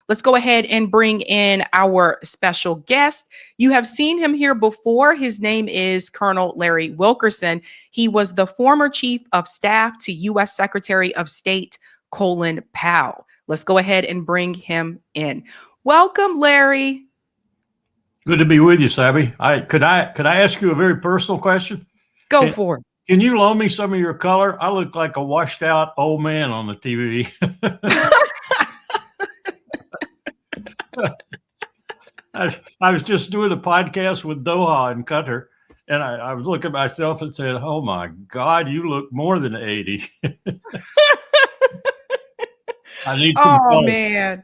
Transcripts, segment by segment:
Let's go ahead and bring in our special guest. You have seen him here before. His name is Colonel Larry Wilkerson. He was the former chief of staff to U.S. Secretary of State Colin Powell. Let's go ahead and bring him in. Welcome, Larry. Good to be with you, Sabby. Could I ask you a very personal question? Go for it. Can you loan me some of your color? I look like a washed out old man on the TV. I was just doing a podcast with Doha and Qatar, and I was looking at myself and said, "Oh my God, you look more than 80." I need some color. Man.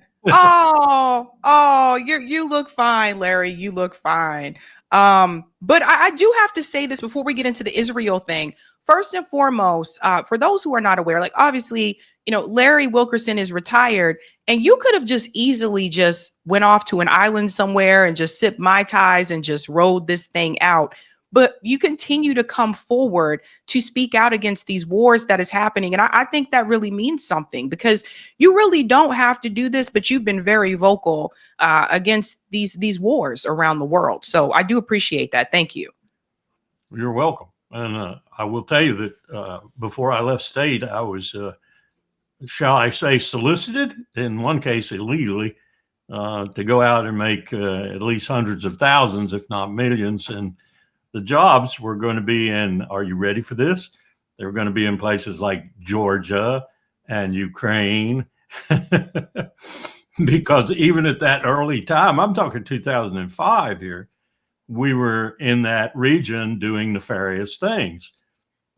You look fine, Larry. You look fine. But I do have to say this before we get into the Israel thing. First and foremost, for those who are not aware, like obviously, Larry Wilkerson is retired, and you could have just easily just went off to an island somewhere and just sipped Mai Tais and just rode this thing out. But you continue to come forward to speak out against these wars that is happening. And I think that really means something, because you really don't have to do this, but you've been very vocal against these wars around the world. So I do appreciate that. Thank you. You're welcome. And I will tell you that before I left state, I was, shall I say, solicited, in one case illegally, to go out and make at least hundreds of thousands, if not millions. And the jobs were going to be in, are you ready for this? They were going to be in places like Georgia and Ukraine. Because even at that early time, I'm talking 2005 here, we were in that region doing nefarious things.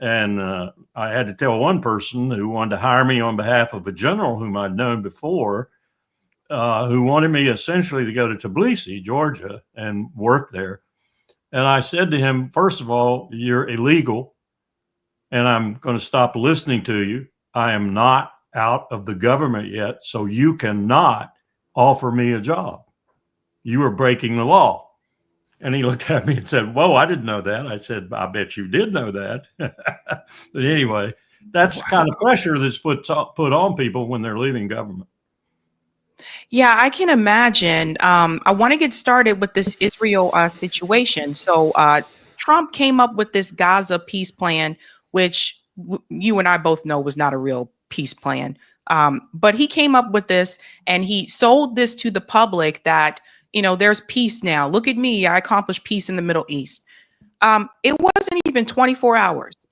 And I had to tell one person who wanted to hire me on behalf of a general whom I'd known before, who wanted me essentially to go to Tbilisi, Georgia, and work there. And I said to him, first of all, you're illegal, and I'm going to stop listening to you. I am not out of the government yet, so you cannot offer me a job. You are breaking the law. And he looked at me and said, whoa, I didn't know that. I said, I bet you did know that. But anyway, that's the kind of pressure that's put on people when they're leaving government. Yeah, I can imagine. I want to get started with this Israel situation. So Trump came up with this Gaza peace plan, which you and I both know was not a real peace plan. But he came up with this, and he sold this to the public that, there's peace now. Look at me. I accomplished peace in the Middle East. It wasn't even 24 hours.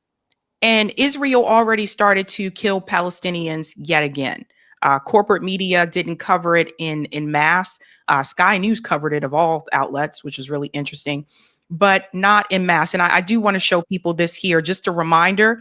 And Israel already started to kill Palestinians yet again. Corporate media didn't cover it in mass. Sky News covered it, of all outlets, which is really interesting, but not in mass. And I do want to show people this here, just a reminder.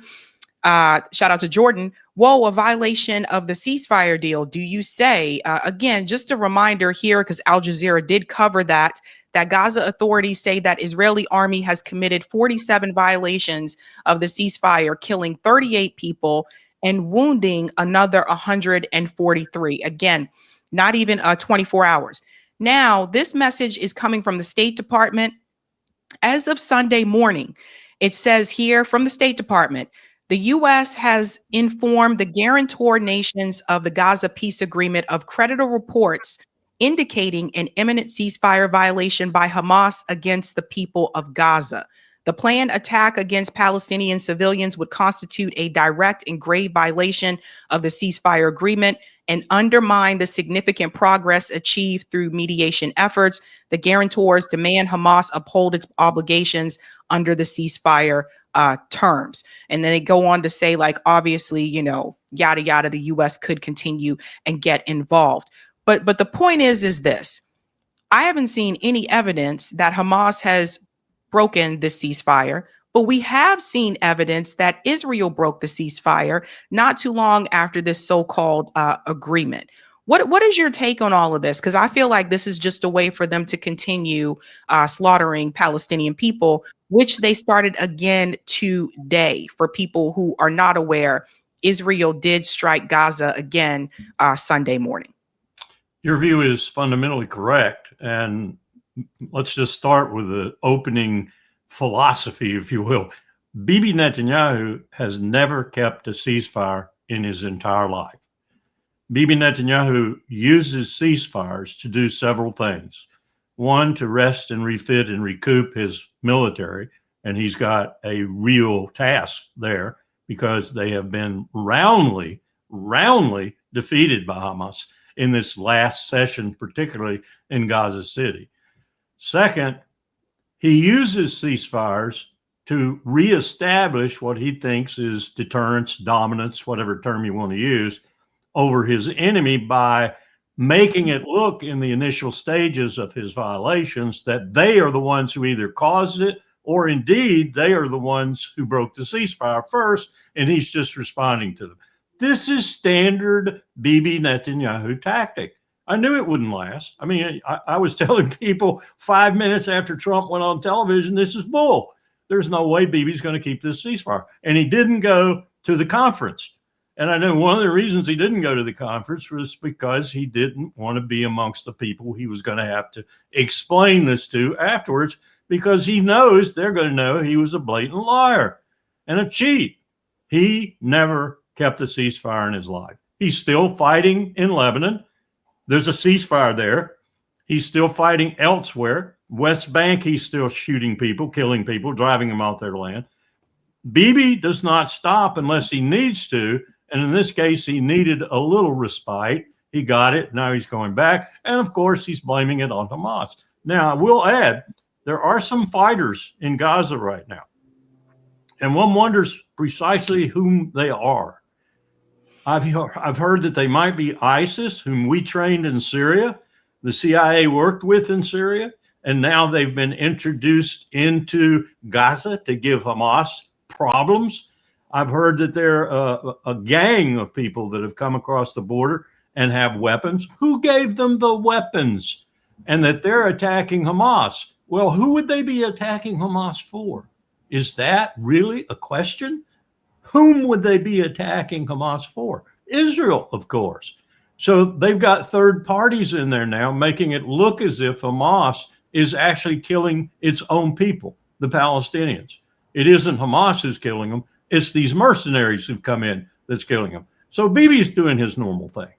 Shout out to Jordan. Whoa, a violation of the ceasefire deal, do you say? Again, just a reminder here, because Al Jazeera did cover that Gaza authorities say that Israeli army has committed 47 violations of the ceasefire, killing 38 people and wounding another 143. Again, not even 24 hours. Now, this message is coming from the State Department. As of Sunday morning, it says here from the State Department, the U.S. has informed the guarantor nations of the Gaza peace agreement of credible reports indicating an imminent ceasefire violation by Hamas against the people of Gaza. The planned attack against Palestinian civilians would constitute a direct and grave violation of the ceasefire agreement and undermine the significant progress achieved through mediation efforts. The guarantors demand Hamas uphold its obligations under the ceasefire terms. And then they go on to say, like, obviously, yada, yada, the U.S. could continue and get involved. But the point is this: I haven't seen any evidence that Hamas has broken the ceasefire, but we have seen evidence that Israel broke the ceasefire not too long after this so-called agreement. What is your take on all of this? Because I feel like this is just a way for them to continue slaughtering Palestinian people, which they started again today. For people who are not aware, Israel did strike Gaza again Sunday morning. Your view is fundamentally correct. And let's just start with the opening philosophy, if you will. Bibi Netanyahu has never kept a ceasefire in his entire life. Bibi Netanyahu uses ceasefires to do several things. One, to rest and refit and recoup his military. And he's got a real task there because they have been roundly defeated by Hamas in this last session, particularly in Gaza City. Second, he uses ceasefires to reestablish what he thinks is deterrence, dominance, whatever term you want to use, over his enemy by making it look in the initial stages of his violations that they are the ones who either caused it or indeed they are the ones who broke the ceasefire first, and he's just responding to them. This is standard Bibi Netanyahu tactic. I knew it wouldn't last. I mean, I was telling people 5 minutes after Trump went on television, this is bull. There's no way Bibi's going to keep this ceasefire. And he didn't go to the conference. And I know one of the reasons he didn't go to the conference was because he didn't want to be amongst the people he was going to have to explain this to afterwards, because he knows they're going to know he was a blatant liar and a cheat. He never kept a ceasefire in his life. He's still fighting in Lebanon. There's a ceasefire there. He's still fighting elsewhere. West Bank, he's still shooting people, killing people, driving them off their land. Bibi does not stop unless he needs to. And in this case, he needed a little respite. He got it. Now he's going back. And of course, he's blaming it on Hamas. Now, I will add, there are some fighters in Gaza right now. And one wonders precisely whom they are. I've heard that they might be ISIS, whom we trained in Syria, the CIA worked with in Syria, and now they've been introduced into Gaza to give Hamas problems. I've heard that they're a gang of people that have come across the border and have weapons. Who gave them the weapons? And that they're attacking Hamas. Well, who would they be attacking Hamas for? Is that really a question? Whom would they be attacking Hamas for? Israel, of course. So they've got third parties in there now, making it look as if Hamas is actually killing its own people, the Palestinians. It isn't Hamas who's killing them. It's these mercenaries who've come in that's killing them. So Bibi's doing his normal thing.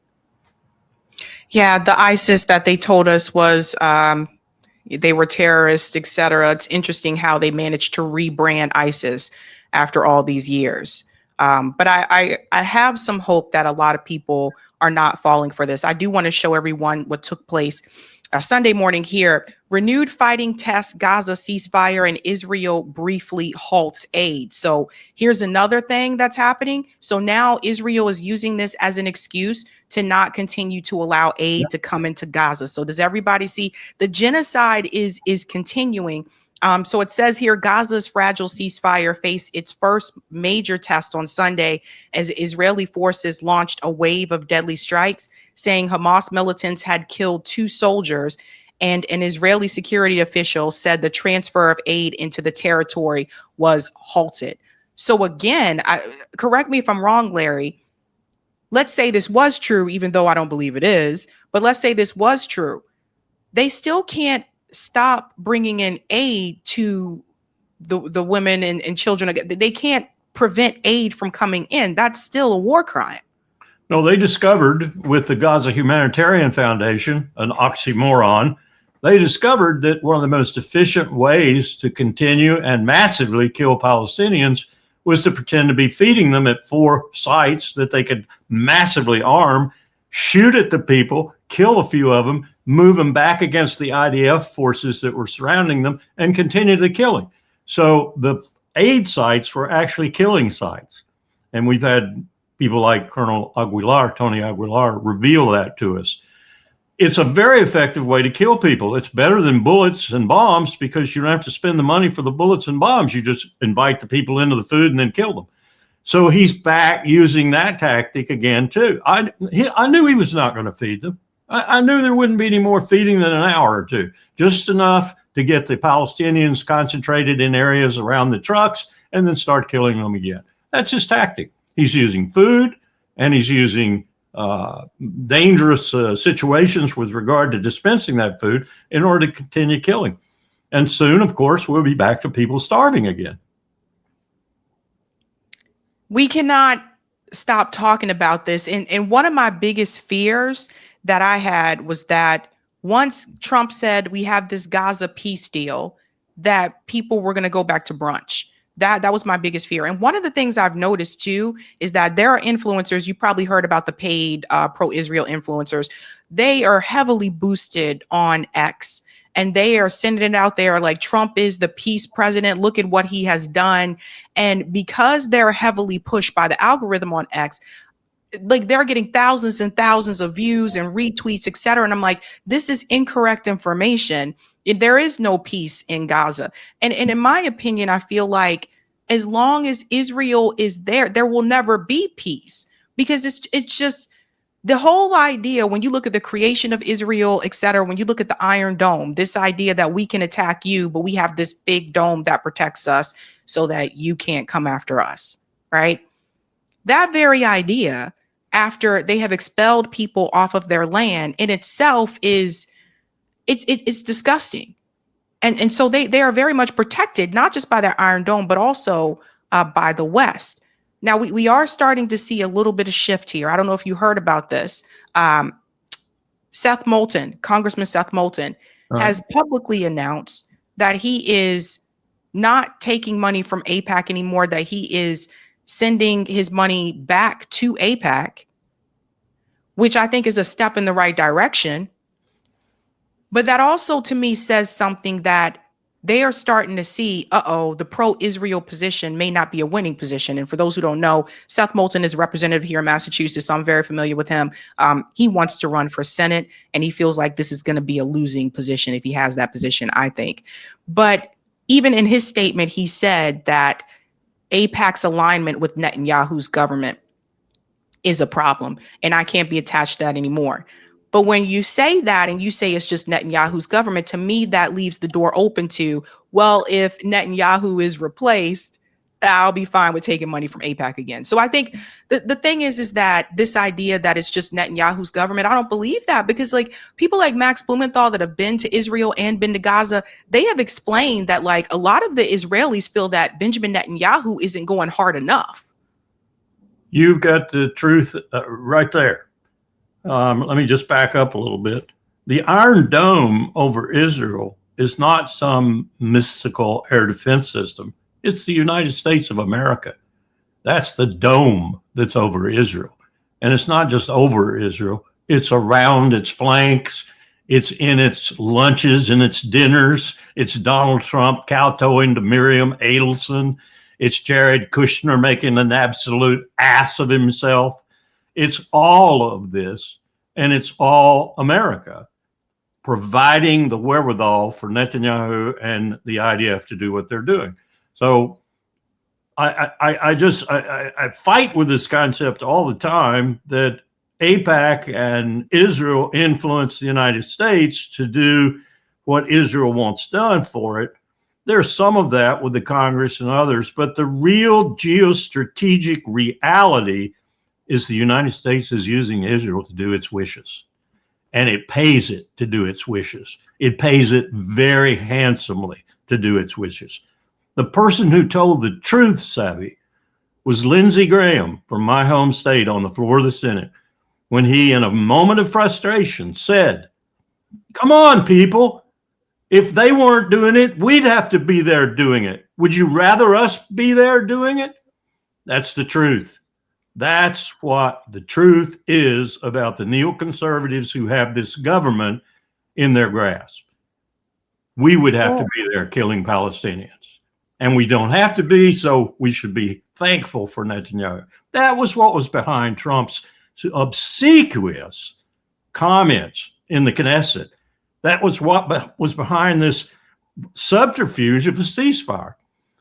Yeah, the ISIS that they told us was they were terrorists, etc. It's interesting how they managed to rebrand ISIS after all these years. But I have some hope that a lot of people are not falling for this. I do want to show everyone what took place Sunday morning here. Renewed fighting tests Gaza ceasefire, and Israel briefly halts aid. So here's another thing that's happening. So now Israel is using this as an excuse to not continue to allow aid to come into Gaza. So does everybody see the genocide is continuing? So it says here, Gaza's fragile ceasefire faced its first major test on Sunday as Israeli forces launched a wave of deadly strikes, saying Hamas militants had killed 2 soldiers, and an Israeli security official said the transfer of aid into the territory was halted. So again, correct me if I'm wrong, Larry. Let's say this was true, even though I don't believe it is, but let's say this was true. They still can't stop bringing in aid to the women and children. They can't prevent aid from coming in. That's still a war crime. No, they discovered with the Gaza Humanitarian Foundation, an oxymoron, they discovered that one of the most efficient ways to continue and massively kill Palestinians was to pretend to be feeding them at 4 sites that they could massively arm, shoot at the people, kill a few of them, move them back against the IDF forces that were surrounding them, and continue the killing. So the aid sites were actually killing sites. And we've had people like Colonel Aguilar, Tony Aguilar, reveal that to us. It's a very effective way to kill people. It's better than bullets and bombs because you don't have to spend the money for the bullets and bombs. You just invite the people into the food and then kill them. So he's back using that tactic again, too. I knew he was not going to feed them. I knew there wouldn't be any more feeding than an hour or two, just enough to get the Palestinians concentrated in areas around the trucks and then start killing them again. That's his tactic. He's using food and he's using dangerous situations with regard to dispensing that food in order to continue killing. And soon, of course, we'll be back to people starving again. We cannot stop talking about this. And one of my biggest fears that I had was that once Trump said we have this Gaza peace deal, that people were going to go back to brunch. That was my biggest fear. And one of the things I've noticed too is that there are influencers. You probably heard about the paid pro-Israel influencers. They are heavily boosted on X, and they are sending it out there like Trump is the peace president. Look at what he has done. And because they're heavily pushed by the algorithm on X, like they're getting thousands and thousands of views and retweets, et cetera. And I'm like, this is incorrect information. There is no peace in Gaza. And in my opinion, I feel like as long as Israel is there, there will never be peace, because it's just the whole idea. When you look at the creation of Israel, et cetera, when you look at the Iron Dome, this idea that we can attack you, but we have this big dome that protects us so that you can't come after us, right? That very idea, after they have expelled people off of their land, in itself is it's disgusting. And so they are very much protected, not just by their Iron Dome, but also by the West. Now we are starting to see a little bit of shift here. I don't know if you heard about this. Seth Moulton, Congressman Seth Moulton, has publicly announced that he is not taking money from AIPAC anymore, that he is sending his money back to AIPAC, which I think is a step in the right direction. But that also to me says something that they are starting to see, the pro-Israel position may not be a winning position. And for those who don't know, Seth Moulton is a representative here in Massachusetts, so I'm very familiar with him. He wants to run for Senate, and he feels like this is going to be a losing position if he has that position, I think. But even in his statement, he said that AIPAC's alignment with Netanyahu's government is a problem, and I can't be attached to that anymore. But when you say that and you say it's just Netanyahu's government, to me, that leaves the door open to, well, if Netanyahu is replaced, I'll be fine with taking money from AIPAC again. So I think the thing is that this idea that it's just Netanyahu's government, I don't believe that, because like people like Max Blumenthal that have been to Israel and been to Gaza, they have explained that like a lot of the Israelis feel that Benjamin Netanyahu isn't going hard enough. You've got the truth right there. Let me just back up a little bit. The Iron Dome over Israel is not some mystical air defense system. It's the United States of America. That's the dome that's over Israel. And it's not just over Israel. It's around its flanks. It's in its lunches and its dinners. It's Donald Trump kowtowing to Miriam Adelson. It's Jared Kushner making an absolute ass of himself. It's all of this, and it's all America providing the wherewithal for Netanyahu and the IDF to do what they're doing. So I fight with this concept all the time that AIPAC and Israel influence the United States to do what Israel wants done for it. There's some of that with the Congress and others, but the real geostrategic reality is the United States is using Israel to do its wishes, and it pays it to do its wishes. It pays it very handsomely to do its wishes. The person who told the truth, Sabby, was Lindsey Graham from my home state on the floor of the Senate, when he, in a moment of frustration, said, "Come on, people. If they weren't doing it, we'd have to be there doing it. Would you rather us be there doing it?" That's the truth. That's what the truth is about the neoconservatives who have this government in their grasp. We would have to be there killing Palestinians. And we don't have to be, so we should be thankful for Netanyahu. That was what was behind Trump's obsequious comments in the Knesset. That was what was behind this subterfuge of a ceasefire.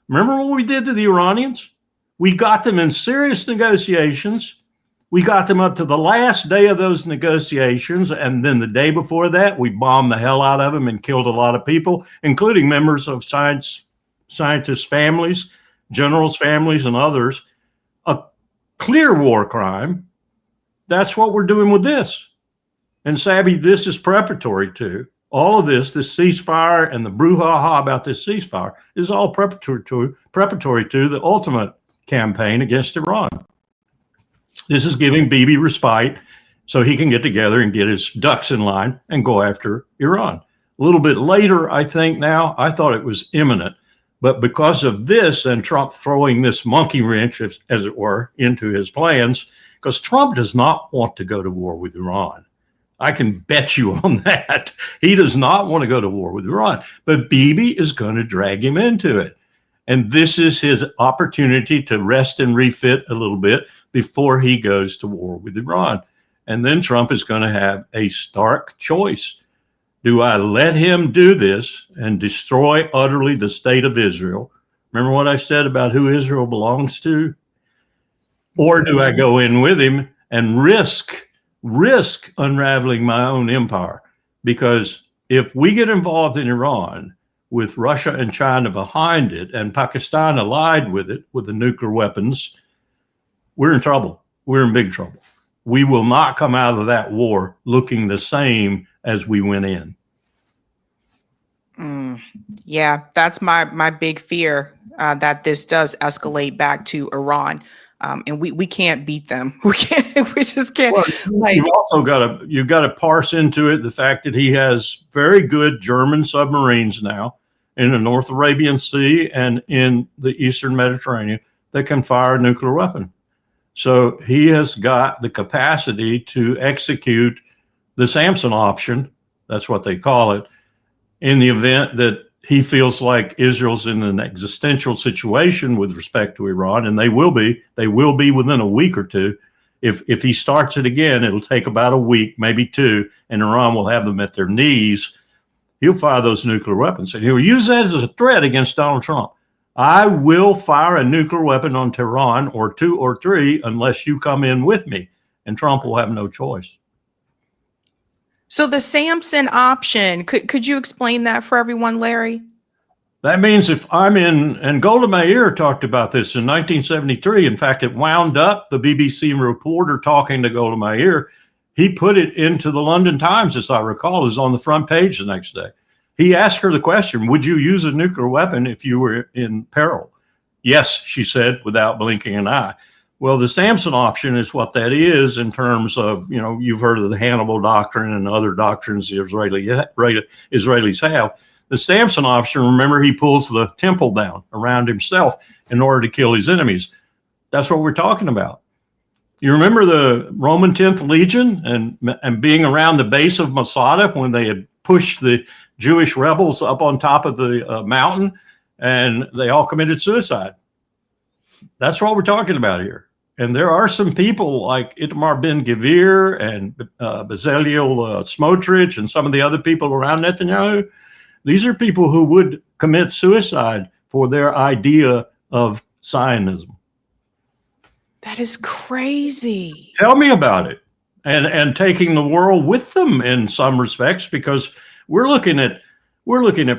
Remember what we did to the Iranians? We got them in serious negotiations. We got them up to the last day of those negotiations. And then the day before that, we bombed the hell out of them and killed a lot of people, including members of scientists' families, generals' families, and others. A clear war crime. That's what we're doing with this. And Sabby, this is preparatory to all of this ceasefire, and the brouhaha about this ceasefire is all preparatory to the ultimate campaign against Iran. This is giving Bibi respite so he can get together and get his ducks in line and go after Iran. A little bit later, I think now, I thought it was imminent. But because of this and Trump throwing this monkey wrench, as it were, into his plans, because Trump does not want to go to war with Iran. I can bet you on that. He does not want to go to war with Iran. But Bibi is going to drag him into it. And this is his opportunity to rest and refit a little bit before he goes to war with Iran. And then Trump is going to have a stark choice. Do I let him do this and destroy utterly the state of Israel? Remember what I said about who Israel belongs to? Or do I go in with him and risk unraveling my own empire? Because if we get involved in Iran with Russia and China behind it and Pakistan allied with it, with the nuclear weapons, we're in trouble. We're in big trouble. We will not come out of that war looking the same as we went in. Yeah, that's my big fear, that this does escalate back to Iran. And we can't beat them. We just can't. Well, you've got to parse into it the fact that he has very good German submarines now in the North Arabian Sea and in the Eastern Mediterranean that can fire a nuclear weapon. So he has got the capacity to execute the Samson option, that's what they call it, in the event that he feels like Israel's in an existential situation with respect to Iran, and they will be within a week or two. If he starts it again, it'll take about a week, maybe two, and Iran will have them at their knees. He'll fire those nuclear weapons, and he'll use that as a threat against Donald Trump. I will fire a nuclear weapon on Tehran or two or three unless you come in with me, and Trump will have no choice. So the Samson option, could you explain that for everyone, Larry? That means if I'm in, and Golda Meir talked about this in 1973. In fact, it wound up the BBC reporter talking to Golda Meir. He put it into the London Times, as I recall. It was on the front page the next day. He asked her the question, would you use a nuclear weapon if you were in peril? Yes, she said, without blinking an eye. Well, the Samson option is what that is in terms of, you've heard of the Hannibal doctrine and other doctrines the Israelis have. The Samson option, remember, he pulls the temple down around himself in order to kill his enemies. That's what we're talking about. You remember the Roman 10th Legion and being around the base of Masada when they had pushed the Jewish rebels up on top of the mountain and they all committed suicide. That's what we're talking about here. And there are some people like Itamar Ben-Gvir and Bezalel Smotrich and some of the other people around Netanyahu. These are people who would commit suicide for their idea of Zionism. That is crazy. Tell me about it. And taking the world with them in some respects, because we're looking at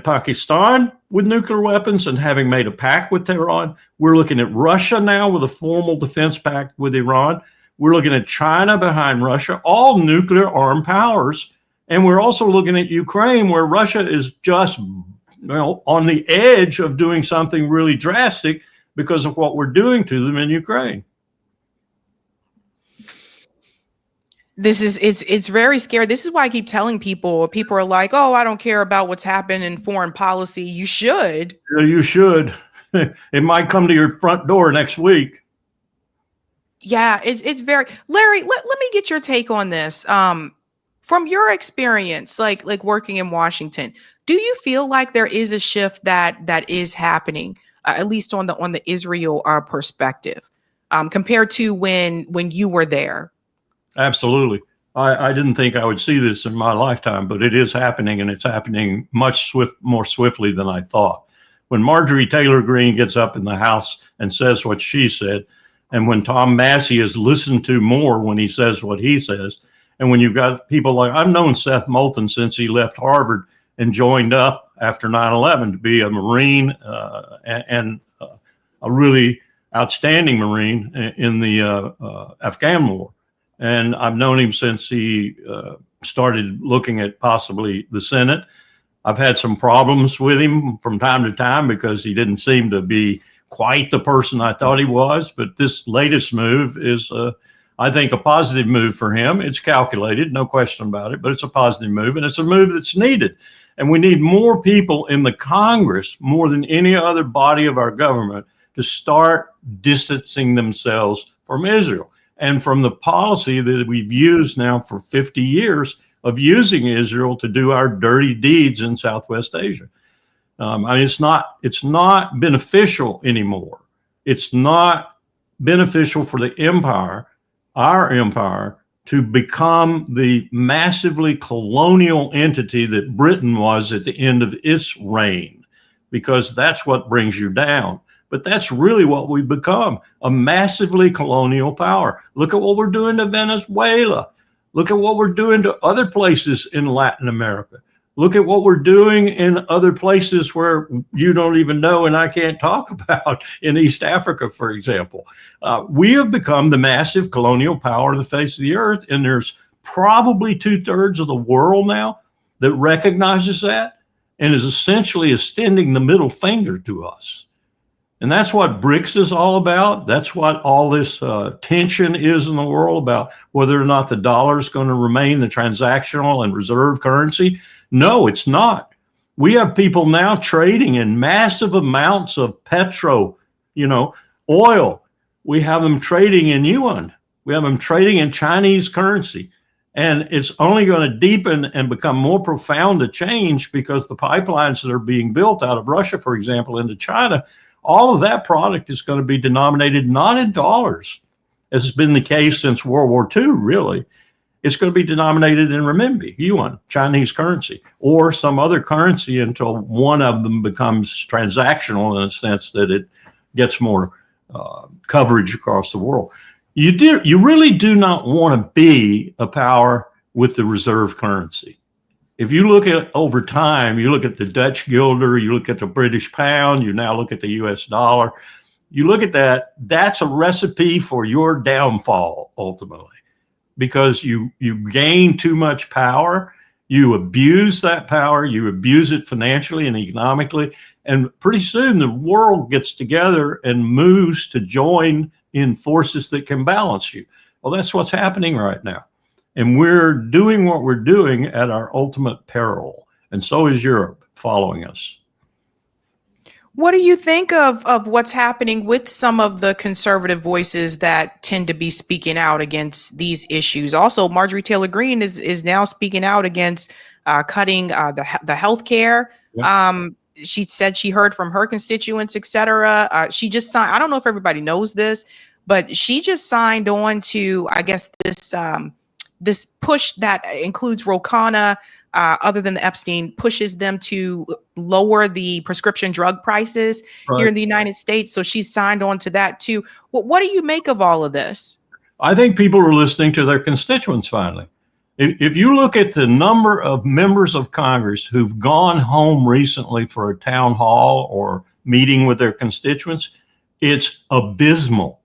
Pakistan with nuclear weapons and having made a pact with Tehran. We're looking at Russia now with a formal defense pact with Iran. We're looking at China behind Russia, all nuclear armed powers. And we're also looking at Ukraine, where Russia is just on the edge of doing something really drastic because of what we're doing to them in Ukraine. It's very scary. This is why I keep telling people are like, oh, I don't care about what's happened in foreign policy. You should. You should. It might come to your front door next week. Yeah, it's very Larry, let me get your take on this. From your experience, like working in Washington, do you feel like there is a shift that is happening, at least on the Israel perspective, compared to when you were there? Absolutely. I didn't think I would see this in my lifetime, but it is happening, and it's happening much more swiftly than I thought. When Marjorie Taylor Greene gets up in the House and says what she said, and when Tom Massey is listened to more when he says what he says, and when you've got people like, I've known Seth Moulton since he left Harvard and joined up after 9/11 to be a Marine and a really outstanding Marine in the Afghan war. And I've known him since he started looking at possibly the Senate. I've had some problems with him from time to time because he didn't seem to be quite the person I thought he was. But this latest move is I think a positive move for him. It's calculated, no question about it, but it's a positive move, and it's a move that's needed. And we need more people in the Congress, more than any other body of our government, to start distancing themselves from Israel and from the policy that we've used now for 50 years of using Israel to do our dirty deeds in Southwest Asia. I mean, it's not beneficial anymore. It's not beneficial for the empire, our empire, to become the massively colonial entity that Britain was at the end of its reign, because that's what brings you down. But that's really what we've become, a massively colonial power. Look at what we're doing to Venezuela. Look at what we're doing to other places in Latin America. Look at what we're doing in other places where you don't even know and I can't talk about, in East Africa, for example. We have become the massive colonial power of the face of the earth, and there's probably 2/3 of the world now that recognizes that and is essentially extending the middle finger to us. And that's what BRICS is all about. That's what all this tension is in the world about, whether or not the dollar is going to remain the transactional and reserve currency. No, it's not. We have people now trading in massive amounts of oil. We have them trading in yuan. We have them trading in Chinese currency. And it's only going to deepen and become more profound a change, because the pipelines that are being built out of Russia, for example, into China, all of that product is going to be denominated not in dollars, as has been the case since World War II, really. It's going to be denominated in renminbi, yuan, Chinese currency, or some other currency, until one of them becomes transactional in a sense that it gets more coverage across the world. You really do not want to be a power with the reserve currency. If you look at over time, you look at the Dutch guilder, you look at the British pound, you now look at the US dollar, you look at that, that's a recipe for your downfall ultimately, because you gain too much power, you abuse that power, you abuse it financially and economically, and pretty soon the world gets together and moves to join in forces that can balance you. Well, that's what's happening right now. And we're doing what we're doing at our ultimate peril. And so is Europe following us. What do you think of what's happening with some of the conservative voices that tend to be speaking out against these issues? Also, Marjorie Taylor Greene is now speaking out against cutting the health care. Yep. She said she heard from her constituents, et cetera. She just signed, I don't know if everybody knows this, but she just signed on to, I guess, this push that includes Ro Khanna, other than the Epstein, pushes them to lower the prescription drug prices here in the United States. So she's signed on to that too. What do you make of all of this? I think people are listening to their constituents finally. If you look at the number of members of Congress who've gone home recently for a town hall or meeting with their constituents, it's abysmal.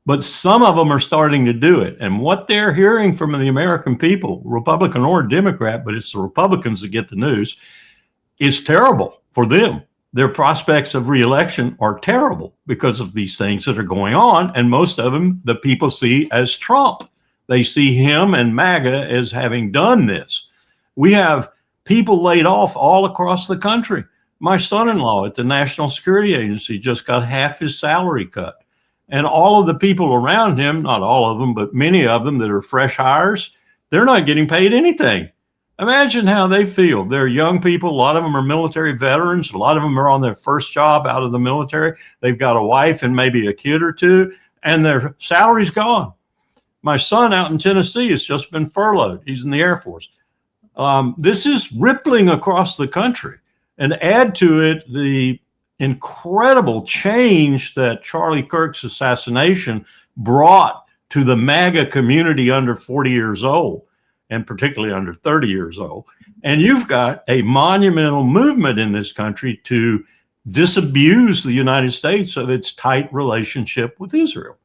But some of them are starting to do it. And what they're hearing from the American people, Republican or Democrat, but it's the Republicans that get the news, is terrible for them. Their prospects of reelection are terrible because of these things that are going on. And most of them, the people see as Trump. They see him and MAGA as having done this. We have people laid off all across the country. My son-in-law at the National Security Agency just got half his salary cut. And all of the people around him, not all of them, but many of them that are fresh hires, they're not getting paid anything. Imagine how they feel. They're young people. A lot of them are military veterans. A lot of them are on their first job out of the military. They've got a wife and maybe a kid or two, and their salary's gone. My son out in Tennessee has just been furloughed. He's in the Air Force. This is rippling across the country. And add to it the incredible change that Charlie Kirk's assassination brought to the MAGA community under 40 years old, and particularly under 30 years old. And you've got a monumental movement in this country to disabuse the United States of its tight relationship with Israel.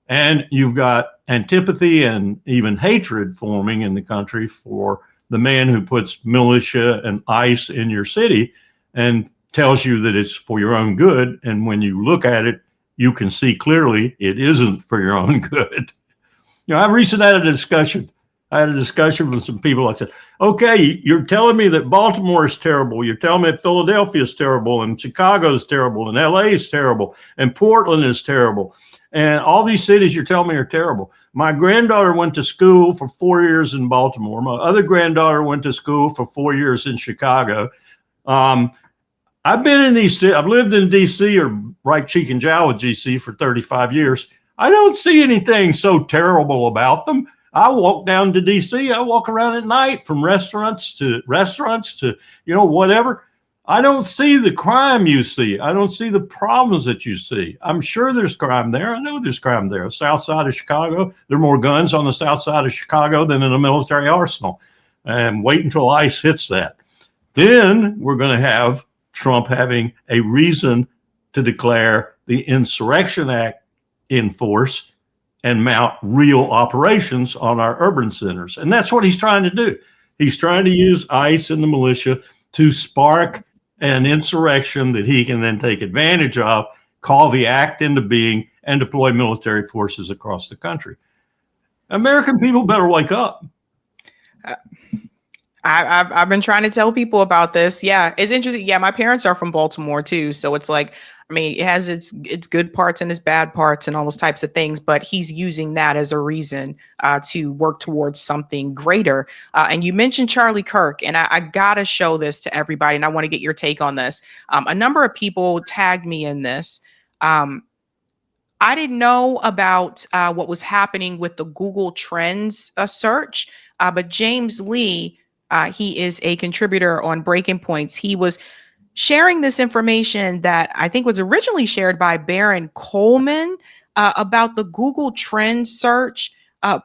And you've got antipathy and even hatred forming in the country for the man who puts militia and ICE in your city and tells you that it's for your own good. And when you look at it, you can see clearly it isn't for your own good. I recently had a discussion. I had a discussion with some people. I said, okay, you're telling me that Baltimore is terrible. You're telling me that Philadelphia is terrible and Chicago is terrible and LA is terrible and Portland is terrible. And all these cities you're telling me are terrible. My granddaughter went to school for 4 years in Baltimore. My other granddaughter went to school for 4 years in Chicago. I've been in these cities. I've lived in D.C. or right cheek and jowl with D.C. for 35 years. I don't see anything so terrible about them. I walk down to D.C. I walk around at night from restaurants to whatever. I don't see the crime you see. I don't see the problems that you see. I'm sure there's crime there. I know there's crime there. South side of Chicago, there are more guns on the south side of Chicago than in a military arsenal. And wait until ICE hits that. Then we're going to have Trump having a reason to declare the Insurrection Act in force and mount real operations on our urban centers. And that's what he's trying to do. He's trying to use ICE and the militia to spark an insurrection that he can then take advantage of, call the act into being, and deploy military forces across the country. American people better wake up. I've been trying to tell people about this. Yeah, it's interesting. Yeah, my parents are from Baltimore too, so it's like, I mean, it has its good parts and its bad parts and all those types of things. But he's using that as a reason to work towards something greater. And you mentioned Charlie Kirk, and I gotta show this to everybody, and I want to get your take on this. A number of people tagged me in this. I didn't know about what was happening with the Google Trends search, but James Lee. He is a contributor on Breaking Points. He was sharing this information that I think was originally shared by Baron Coleman about the Google Trends search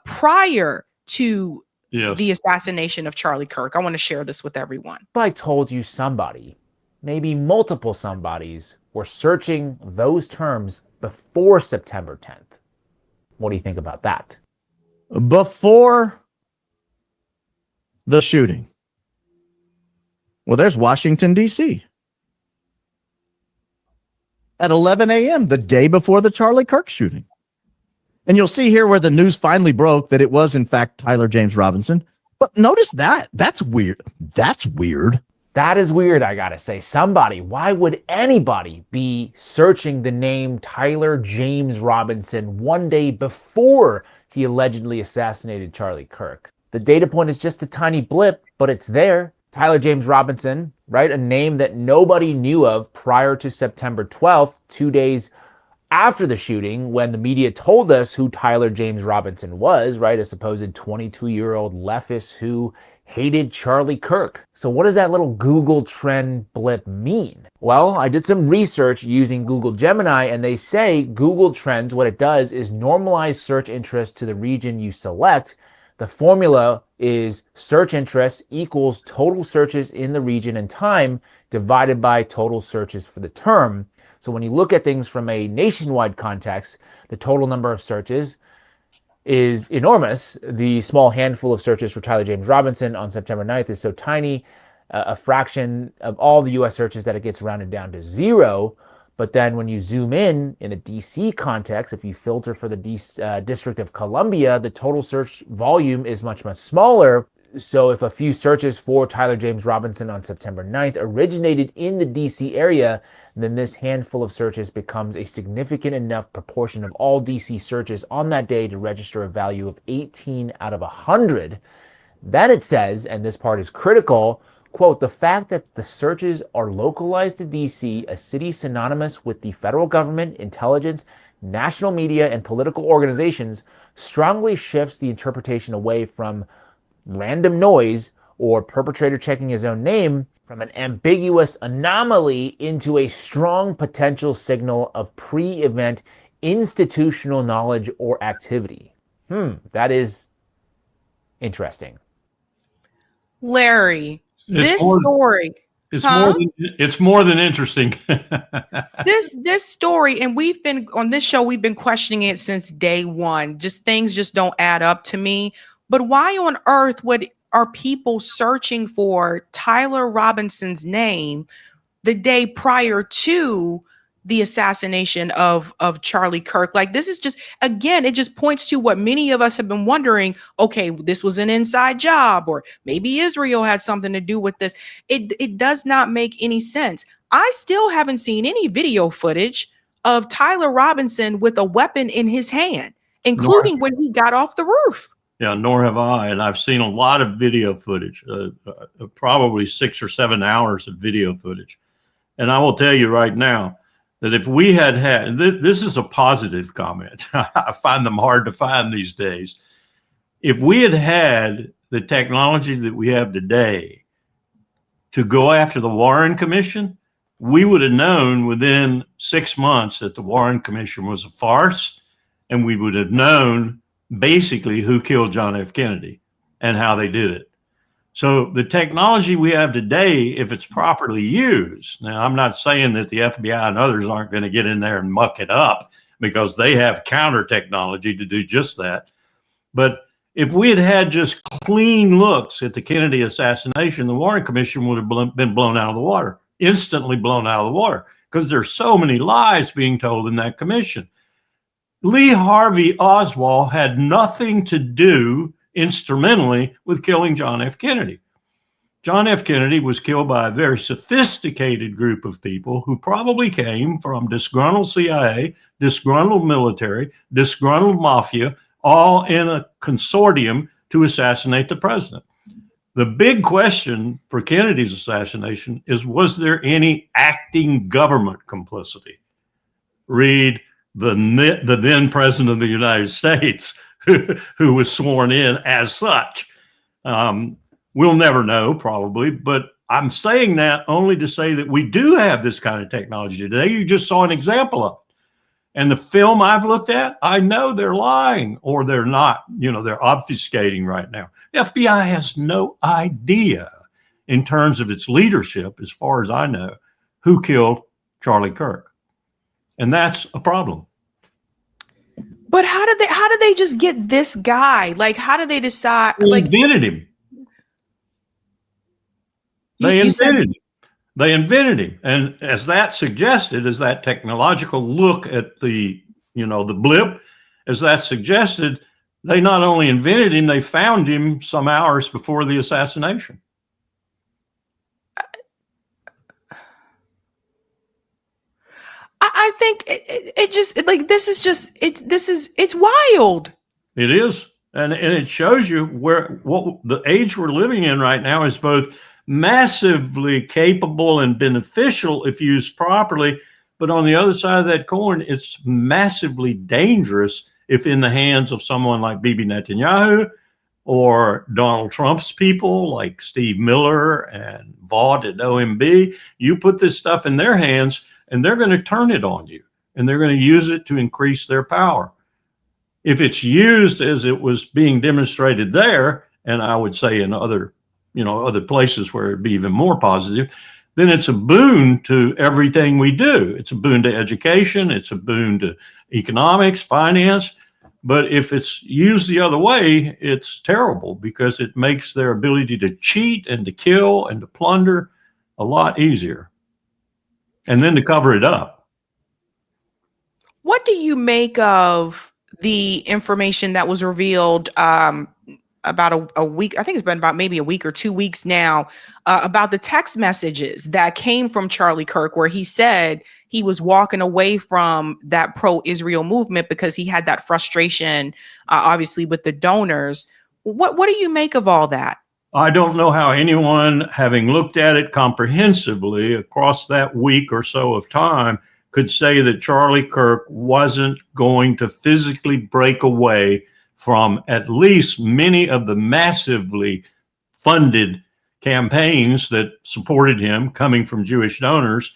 prior to the assassination of Charlie Kirk. I want to share this with everyone. If I told you somebody, maybe multiple somebodies, were searching those terms before September 10th, what do you think about that? Before the shooting. Well, there's Washington, D.C. at 11 a.m., the day before the Charlie Kirk shooting. And you'll see here where the news finally broke that it was, in fact, Tyler James Robinson. But notice that. That's weird. That's weird. That is weird, I gotta say. Why would anybody be searching the name Tyler James Robinson one day before he allegedly assassinated Charlie Kirk? The data point is just a tiny blip, but it's there. Tyler James Robinson, right? A name that nobody knew of prior to September 12th, 2 days after the shooting, when the media told us who Tyler James Robinson was, right? A supposed 22-year-old leftist who hated Charlie Kirk. So what does that little Google trend blip mean? Well, I did some research using Google Gemini, and they say Google Trends, what it does is normalize search interest to the region you select. The formula is search interest equals total searches in the region and time divided by total searches for the term. So when you look at things from a nationwide context, the total number of searches is enormous. The small handful of searches for Tyler James Robinson on September 9th is so tiny, a fraction of all the US searches, that it gets rounded down to zero. But then when you zoom in a DC context, if you filter for the District of Columbia, the total search volume is much, much smaller. So if a few searches for Tyler James Robinson on September 9th originated in the DC area, then this handful of searches becomes a significant enough proportion of all DC searches on that day to register a value of 18 out of 100. Then it says, and this part is critical, quote, the fact that the searches are localized to DC, a city synonymous with the federal government, intelligence, national media, and political organizations, strongly shifts the interpretation away from random noise or perpetrator checking his own name from an ambiguous anomaly into a strong potential signal of pre-event institutional knowledge or activity. That is interesting. Larry, it's more than interesting. this story, and we've been on this show, we've been questioning it since day one. Things just don't add up to me. But why on earth are people searching for Tyler Robinson's name the day prior to the assassination of Charlie Kirk. Like, this is just, again, it just points to what many of us have been wondering. Okay, this was an inside job, or maybe Israel had something to do with this. It does not make any sense. I still haven't seen any video footage of Tyler Robinson with a weapon in his hand, including when he got off the roof. Yeah, nor have I. And I've seen a lot of video footage, probably 6 or 7 hours of video footage. And I will tell you right now that if we had this is a positive comment. I find them hard to find these days. If we had had the technology that we have today to go after the Warren Commission, we would have known within 6 months that the Warren Commission was a farce, and we would have known basically who killed John F. Kennedy and how they did it. So the technology we have today, if it's properly used, now I'm not saying that the FBI and others aren't going to get in there and muck it up, because they have counter technology to do just that. But if we had had just clean looks at the Kennedy assassination, the Warren Commission would have been blown out of the water, instantly blown out of the water, because there's so many lies being told in that commission. Lee Harvey Oswald had nothing to do instrumentally with killing John F. Kennedy. John F. Kennedy was killed by a very sophisticated group of people who probably came from disgruntled CIA, disgruntled military, disgruntled mafia, all in a consortium to assassinate the president. The big question for Kennedy's assassination is, was there any acting government complicity? Read the then president of the United States, who was sworn in as such. We'll never know, probably, but I'm saying that only to say that we do have this kind of technology today. You just saw an example of it. And the film I've looked at, I know they're lying, or they're not, they're obfuscating right now. The FBI has no idea, in terms of its leadership, as far as I know, who killed Charlie Kirk. And that's a problem. But how did they just get this guy? Like, how did they decide? They invented him. They invented him. And as that suggested, as that technological look at the blip, as that suggested, they not only invented him, they found him some hours before the assassination. I think it just, like, it's wild. It is. And it shows you what the age we're living in right now is both massively capable and beneficial if used properly. But on the other side of that coin, it's massively dangerous if in the hands of someone like Bibi Netanyahu or Donald Trump's people like Steve Miller and Vaught at OMB. You put this stuff in their hands, and they're going to turn it on you, and they're going to use it to increase their power. If it's used as it was being demonstrated there, and I would say in other places where it'd be even more positive, then it's a boon to everything we do. It's a boon to education. It's a boon to economics, finance. But if it's used the other way, it's terrible, because it makes their ability to cheat and to kill and to plunder a lot easier. And then to cover it up. What do you make of the information that was revealed about a week? I think it's been about maybe a week or 2 weeks now, about the text messages that came from Charlie Kirk, where he said he was walking away from that pro-Israel movement because he had that frustration, obviously, with the donors. What do you make of all that? I don't know how anyone, having looked at it comprehensively across that week or so of time, could say that Charlie Kirk wasn't going to physically break away from at least many of the massively funded campaigns that supported him coming from Jewish donors,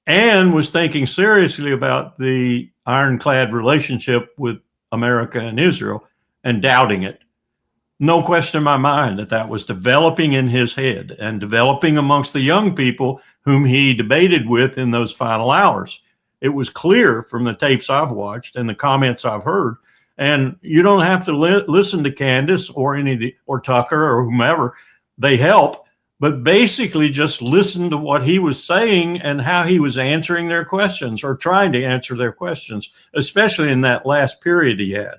and was thinking seriously about the ironclad relationship with America and Israel and doubting it. No question in my mind that was developing in his head and developing amongst the young people whom he debated with in those final hours. It was clear from the tapes I've watched and the comments I've heard. And you don't have to listen to Candace or or Tucker or whomever. They help, but basically just listened to what he was saying and how he was answering their questions or trying to answer their questions, especially in that last period he had.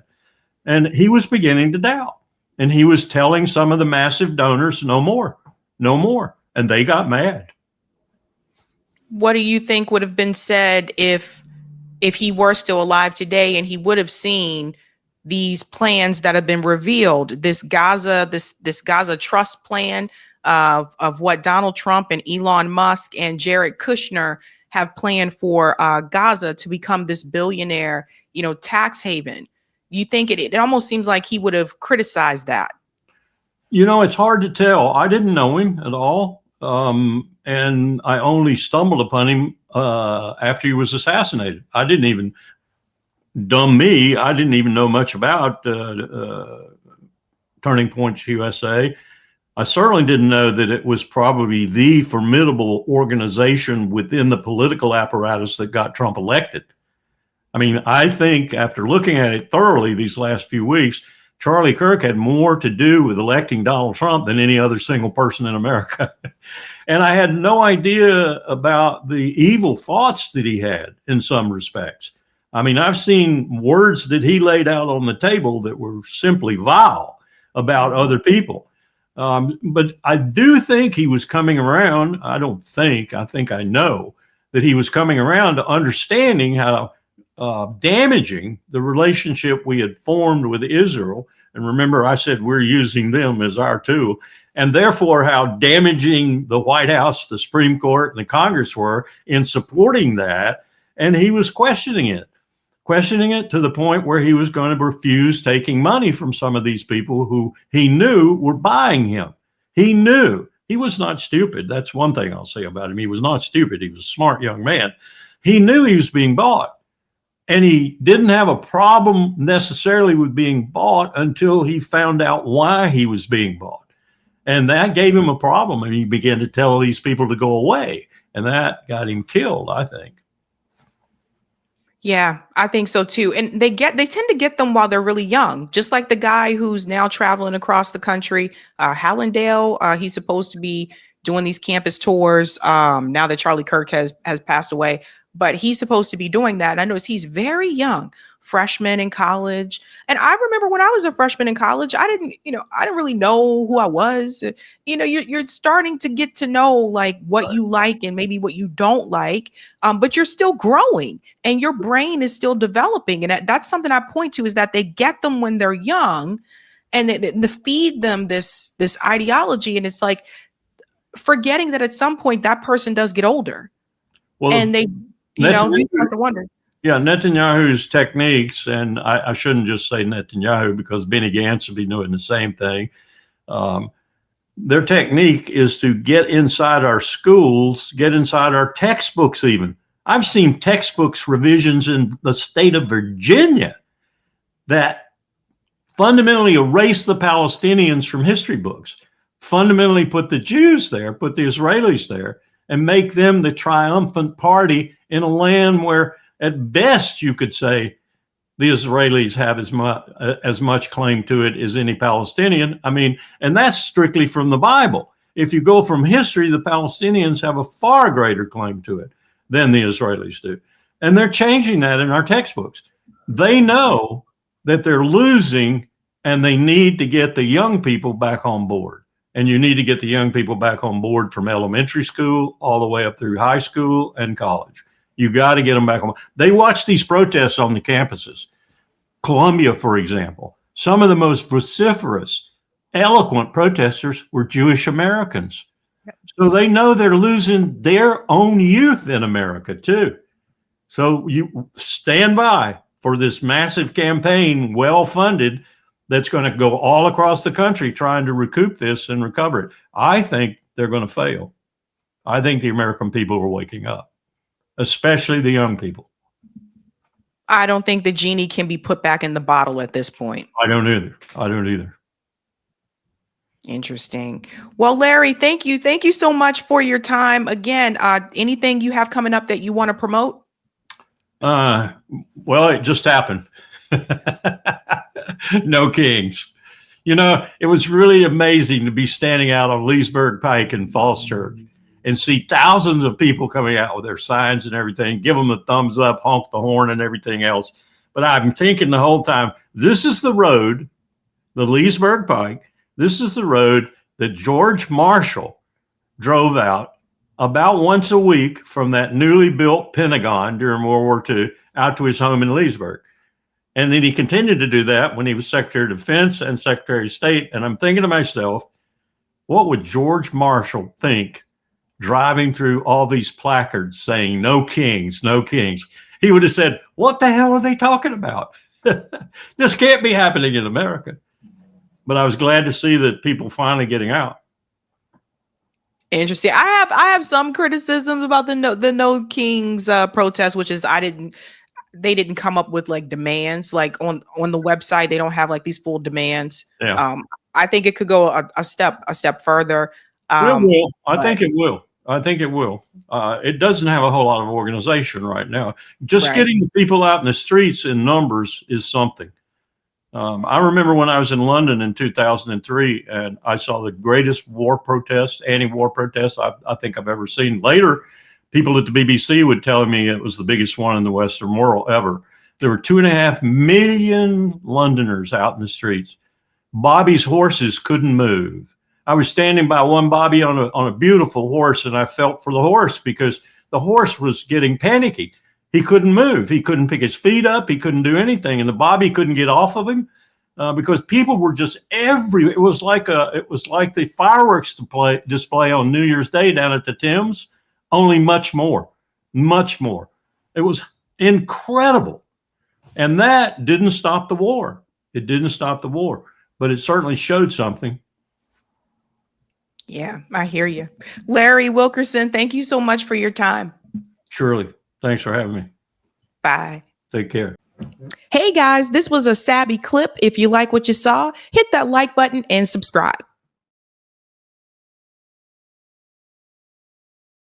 And he was beginning to doubt. And he was telling some of the massive donors, no more, no more. And they got mad. What do you think would have been said if he were still alive today and he would have seen these plans that have been revealed, this Gaza trust plan of what Donald Trump and Elon Musk and Jared Kushner have planned for Gaza to become this billionaire, tax haven? You think it almost seems like he would have criticized that? It's hard to tell. I didn't know him at all. And I only stumbled upon him after he was assassinated. I didn't even know much about Turning Point USA. I certainly didn't know that it was probably the formidable organization within the political apparatus that got Trump elected. I mean, I think after looking at it thoroughly these last few weeks, Charlie Kirk had more to do with electing Donald Trump than any other single person in America. And I had no idea about the evil thoughts that he had in some respects. I mean, I've seen words that he laid out on the table that were simply vile about other people. But I do think he was coming around. I think I know that he was coming around to understanding how damaging the relationship we had formed with Israel. And remember, I said we're using them as our tool. And therefore, how damaging the White House, the Supreme Court, and the Congress were in supporting that. And he was questioning it to the point where he was going to refuse taking money from some of these people who he knew were buying him. He knew. He was not stupid. That's one thing I'll say about him. He was not stupid. He was a smart young man. He knew he was being bought. And he didn't have a problem necessarily with being bought until he found out why he was being bought. And that gave him a problem. And he began to tell these people to go away. And that got him killed, I think. Yeah, I think so too. And they tend to get them while they're really young, just like the guy who's now traveling across the country, Hallandale. He's supposed to be doing these campus tours now that Charlie Kirk has passed away. But he's supposed to be doing that. And I notice he's very young, freshman in college. And I remember when I was a freshman in college, I didn't really know who I was. You're starting to get to know like what you like and maybe what you don't like. But you're still growing and your brain is still developing. And that's something I point to, is that they get them when they're young and they feed them this ideology. And it's like forgetting that at some point that person does get older. Well, and they you start to wonder. Yeah, Netanyahu's techniques, and I shouldn't just say Netanyahu because Benny Gantz would be doing the same thing. Their technique is to get inside our schools, get inside our textbooks even. I've seen textbooks revisions in the state of Virginia that fundamentally erase the Palestinians from history books, fundamentally put the Jews there, put the Israelis there, and make them the triumphant party in a land where, at best, you could say the Israelis have as much claim to it as any Palestinian. I mean, and that's strictly from the Bible. If you go from history, the Palestinians have a far greater claim to it than the Israelis do. And they're changing that in our textbooks. They know that they're losing and they need to get the young people back on board. And you need to get the young people back on board from elementary school all the way up through high school and college. You got to get them back on. They watch these protests on the campuses. Columbia, for example, some of the most vociferous, eloquent protesters were Jewish Americans. So they know they're losing their own youth in America too. So you stand by for this massive campaign, well-funded, that's going to go all across the country trying to recoup this and recover it. I think they're going to fail. I think the American people are waking up, especially the young people. I don't think the genie can be put back in the bottle at this point. I don't either. Interesting. Well, Larry, thank you. Thank you so much for your time. Again, anything you have coming up that you want to promote? Well, it just happened. No Kings. You know, it was really amazing to be standing out on Leesburg Pike in Falls Church and see thousands of people coming out with their signs and everything, give them the thumbs up, honk the horn and everything else. But I'm thinking the whole time, this is the road, the Leesburg Pike, this is the road that George Marshall drove out about once a week from that newly built Pentagon during World War II out to his home in Leesburg. And then he continued to do that when he was Secretary of Defense and Secretary of State. And I'm thinking to myself, what would George Marshall think driving through all these placards saying, no kings, no kings? He would have said, what the hell are they talking about? This can't be happening in America. But I was glad to see that people finally getting out. Interesting. I have some criticisms about the no kings protest, which is they didn't come up with like demands, like on the website. They don't have like these full demands. Yeah. I think it could go a step further. It will. I think it will. I think it will. It doesn't have a whole lot of organization right now. Just getting the people out in the streets in numbers is something. I remember when I was in London in 2003 and I saw the greatest war protest, anti-war protest I think I've ever seen. Later, people at the BBC would tell me it was the biggest one in the Western world ever. There were 2.5 million Londoners out in the streets. Bobby's horses couldn't move. I was standing by one Bobby on a beautiful horse, and I felt for the horse because the horse was getting panicky. He couldn't move. He couldn't pick his feet up. He couldn't do anything. And the Bobby couldn't get off of him because people were just everywhere. It was like the fireworks display on New Year's Day down at the Thames, only much more. It was incredible. And that didn't stop the war. It didn't stop the war, but it certainly showed something. Yeah, I hear you. Larry Wilkerson, thank you so much for your time. Surely. Thanks for having me. Bye. Take care. Hey guys, this was a Sabby clip. If you like what you saw, hit that like button and subscribe.